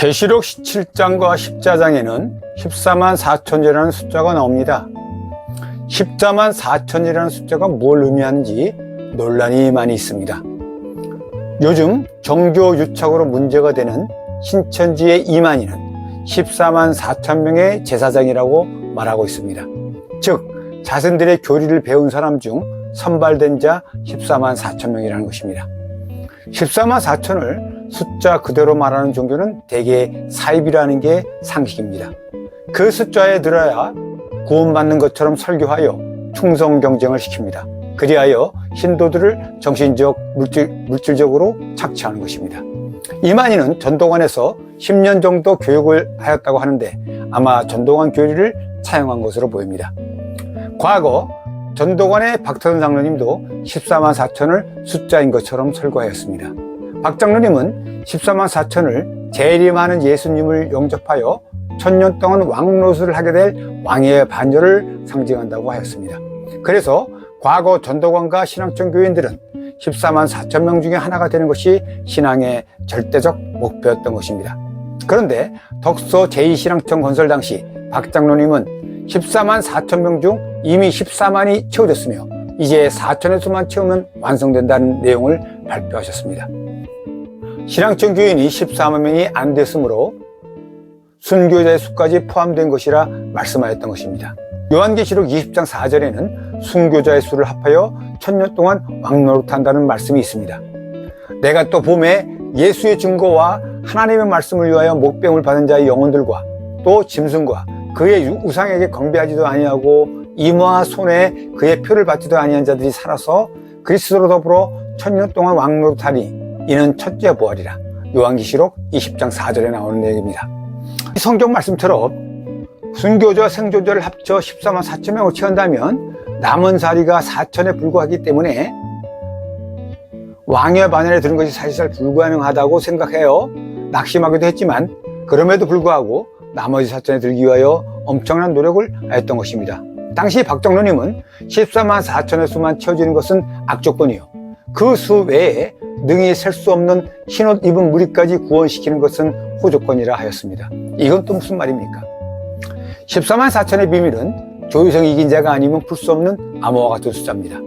계시록 17장과 14장에는 14만 4천이라는 숫자가 나옵니다. 14만 4천이라는 숫자가 뭘 의미하는지 논란이 많이 있습니다. 요즘 정교 유착으로 문제가 되는 신천지의 이만희는 14만 4천 명의 제사장이라고 말하고 있습니다. 즉 자신들의 교리를 배운 사람 중 선발된 자 14만 4천 명이라는 것입니다. 14만 4천을 숫자 그대로 말하는 종교는 대개 사입이라는 게 상식입니다. 그 숫자에 들어야 구원받는 것처럼 설교하여 충성 경쟁을 시킵니다. 그리하여 신도들을 정신적, 물질적으로 착취하는 것입니다. 이만희는 전도관에서 10년 정도 교육을 하였다고 하는데 아마 전도관 교리를 차용한 것으로 보입니다. 과거 전도관의 박태선 장로님도 14만 4천을 숫자인 것처럼 설교하였습니다. 박 장로님은 14만 4천을 재림하는 예수님을 영접하여 1000년 동안 왕노릇을 하게 될 왕의 반열을 상징한다고 하였습니다. 그래서 과거 전도관과 신앙청 교인들은 14만 4천 명 중에 하나가 되는 것이 신앙의 절대적 목표였던 것입니다. 그런데 덕소 제2신앙청 건설 당시 박 장로님은 14만 4천 명 중 이미 14만이 채워졌으며 이제 4천의 수만 채우면 완성된다는 내용을 발표하셨습니다. 신앙청 교인이 14만 명이 안 됐으므로 순교자의 수까지 포함된 것이라 말씀하였던 것입니다. 요한계시록 20장 4절에는 순교자의 수를 합하여 1000년 동안 왕노릇한다는 말씀이 있습니다. 내가 또 봄에 예수의 증거와 하나님의 말씀을 위하여 목배움을 받은 자의 영혼들과 또 짐승과 그의 우상에게 경배하지도 아니하고 이마와 손에 그의 표를 받지도 아니한 자들이 살아서 그리스도로 더불어 1000년 동안 왕노릇하니 이는 첫째 부활이라. 요한계시록 20장 4절에 나오는 내용입니다. 성경 말씀처럼 순교자 생존자를 합쳐 14만 4천 명을 채운다면 남은 자리가 4천에 불과하기 때문에 왕의 반열에 드는 것이 사실상 불가능하다고 생각해요. 낙심하기도 했지만 그럼에도 불구하고 나머지 4천에 들기 위하여 엄청난 노력을 하였던 것입니다. 당시 박 장로님은 14만 4천의 수만 채워지는 것은 악조건이요, 그 수 외에 능히 셀 수 없는 흰옷 입은 무리까지 구원시키는 것은 호조건이라 하였습니다. 이건 또 무슨 말입니까? 14만 4천의 비밀은 조유성이 이긴 자가 아니면 풀 수 없는 암호와 같은 숫자입니다.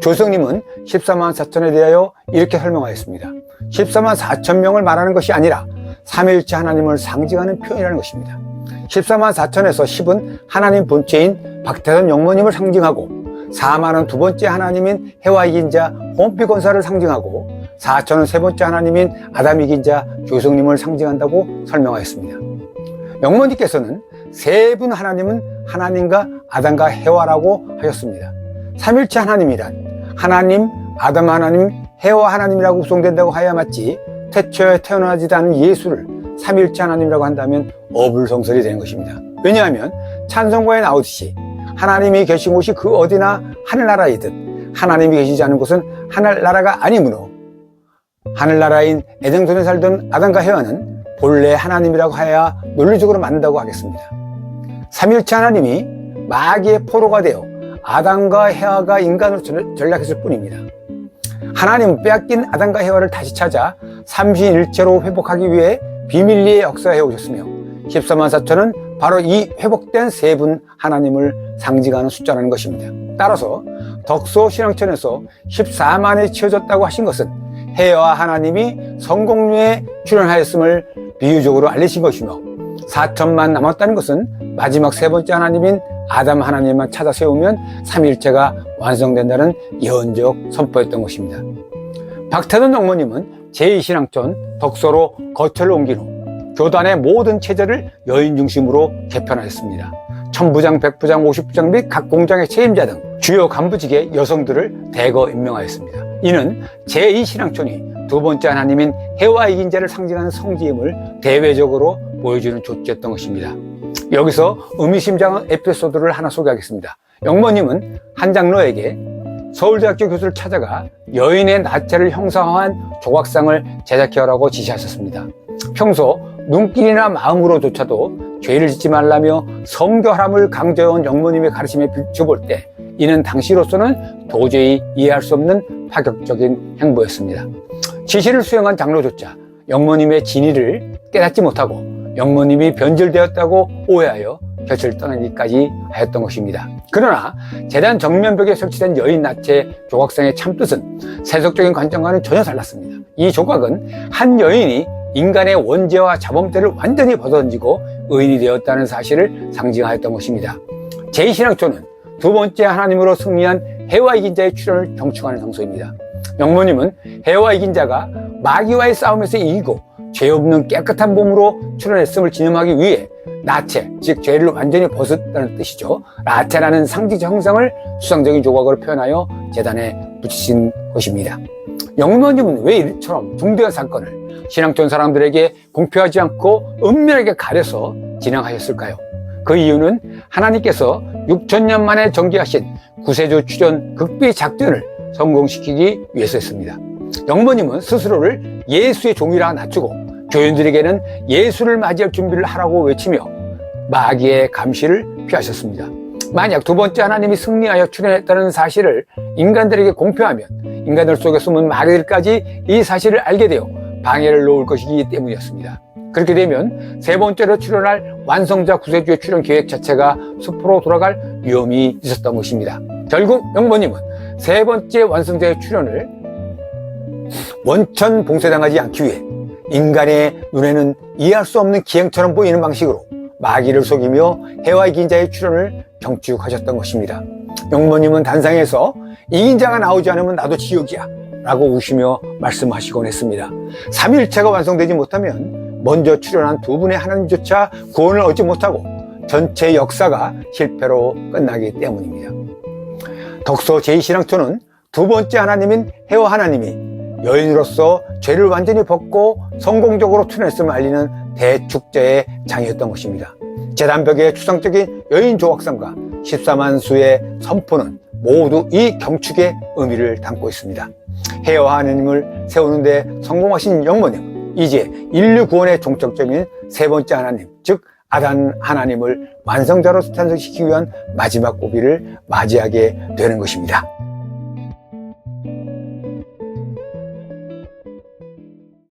조유성님은 14만 4천에 대하여 이렇게 설명하였습니다. 14만 4천 명을 말하는 것이 아니라 삼위일체 하나님을 상징하는 표현이라는 것입니다. 14만 4천에서 10은 하나님 본체인 박태선 영모님을 상징하고 4만은 두 번째 하나님인 해와 이긴 자 혼피 권사를 상징하고 4천은 세 번째 하나님인 아담 이긴 자 조성님을 상징한다고 설명하였습니다. 영모님께서는 세 분 하나님은 하나님과 아담과 해와라고 하셨습니다. 삼일체 하나님이란 하나님, 아담 하나님, 해와 하나님이라고 구성된다고 하여야 맞지, 태초에 태어나지도 않은 예수를 삼일체 하나님이라고 한다면 어불성설이 되는 것입니다. 왜냐하면 찬송가에 나오듯이 하나님이 계신 곳이 그 어디나 하늘나라이듯 하나님이 계시지 않은 곳은 하늘나라가 아니므로 하늘나라인 에덴동산에 살던 아담과 해와는 본래 하나님이라고 하여야 논리적으로 맞는다고 하겠습니다. 삼일체 하나님이 마귀의 포로가 되어 아담과 해와가 인간으로 전락했을 뿐입니다. 하나님은 빼앗긴 아담과 해와를 다시 찾아 삼신일체로 회복하기 위해 비밀리에 역사해 오셨으며 14만 4천은 바로 이 회복된 세 분 하나님을 상징하는 숫자라는 것입니다. 따라서 덕소 신앙천에서 14만에 채워졌다고 하신 것은 해와 하나님이 성공리에 출현하였음을 비유적으로 알리신 것이며 4천만 남았다는 것은 마지막 세 번째 하나님인 아담 하나님만 찾아 세우면 삼위일체가 완성된다는 예언적 선포였던 것입니다. 박태선 영모님은 제2신앙천 덕소로 거처를 옮긴 후 교단의 모든 체제를 여인 중심으로 개편하였습니다. 천부장, 백부장, 50부장 및 각 공장의 책임자 등 주요 간부직의 여성들을 대거 임명하였습니다. 이는 제2신앙촌이 두 번째 하나님인 해와 이긴 자를 상징하는 성지임을 대외적으로 보여주는 조치였던 것입니다. 여기서 의미심장한 에피소드를 하나 소개하겠습니다. 영모님은 한 장로에게 서울대학교 교수를 찾아가 여인의 나체를 형상화한 조각상을 제작해오라고 지시하셨습니다. 평소 눈길이나 마음으로조차도 죄를 짓지 말라며 성결함을 강조해온 영모님의 가르침에 비춰볼 때 이는 당시로서는 도저히 이해할 수 없는 파격적인 행보였습니다. 지시를 수행한 장로조차 영모님의 진위를 깨닫지 못하고 영모님이 변질되었다고 오해하여 곁을 떠나기까지 하였던 것입니다. 그러나 제단 정면벽에 설치된 여인 나체 조각상의 참뜻은 세속적인 관점과는 전혀 달랐습니다. 이 조각은 한 여인이 인간의 원죄와 자범죄를 완전히 벗어던지고 의인이 되었다는 사실을 상징하였던 것입니다. 제2신앙조는 두 번째 하나님으로 승리한 해와 이긴 자의 출현을 경축하는 장소입니다. 영모님은 해와 이긴 자가 마귀와의 싸움에서 이기고 죄 없는 깨끗한 몸으로 출현했음을 기념하기 위해 나체, 즉 죄를 완전히 벗었다는 뜻이죠. 나체라는 상징적 형상을 수상적인 조각으로 표현하여 제단에 붙이신 것입니다. 영모님은 왜 이처럼 중대한 사건을 신앙촌 사람들에게 공표하지 않고 은밀하게 가려서 진행하셨을까요? 그 이유는 하나님께서 6,000년 만에 전개하신 구세주 출현 극비 작전을 성공시키기 위해서였습니다. 영모님은 스스로를 예수의 종이라 낮추고 교인들에게는 예수를 맞이할 준비를 하라고 외치며 마귀의 감시를 피하셨습니다. 만약 두 번째 하나님이 승리하여 출현했다는 사실을 인간들에게 공표하면 인간들 속에 숨은 마귀들까지 이 사실을 알게 되어 방해를 놓을 것이기 때문이었습니다. 그렇게 되면 세 번째로 출현할 완성자 구세주의 출현 계획 자체가 수포로 돌아갈 위험이 있었던 것입니다. 결국 영모님은 세 번째 완성자의 출현을 원천 봉쇄당하지 않기 위해 인간의 눈에는 이해할 수 없는 기행처럼 보이는 방식으로 마귀를 속이며 해와 이긴 자의 출현을 경축하셨던 것입니다. 영모님은 단상에서 이긴 자가 나오지 않으면 나도 지옥이야 라고 우시며 말씀하시곤 했습니다. 삼위일체가 완성되지 못하면 먼저 출현한 두 분의 하나님조차 구원을 얻지 못하고 전체 역사가 실패로 끝나기 때문입니다. 덕소 제2신앙초는 두 번째 하나님인 해와 하나님이 여인으로서 죄를 완전히 벗고 성공적으로 출현했음을 알리는 대축제의 장이었던 것입니다. 제단벽의 추상적인 여인 조각상과 14만 수의 선포는 모두 이 경축의 의미를 담고 있습니다. 해와 하나님을 세우는 데 성공하신 영모님, 이제 인류 구원의 종착점인 세 번째 하나님, 즉 아단 하나님을 완성자로 탄생시키기 위한 마지막 고비를 맞이하게 되는 것입니다.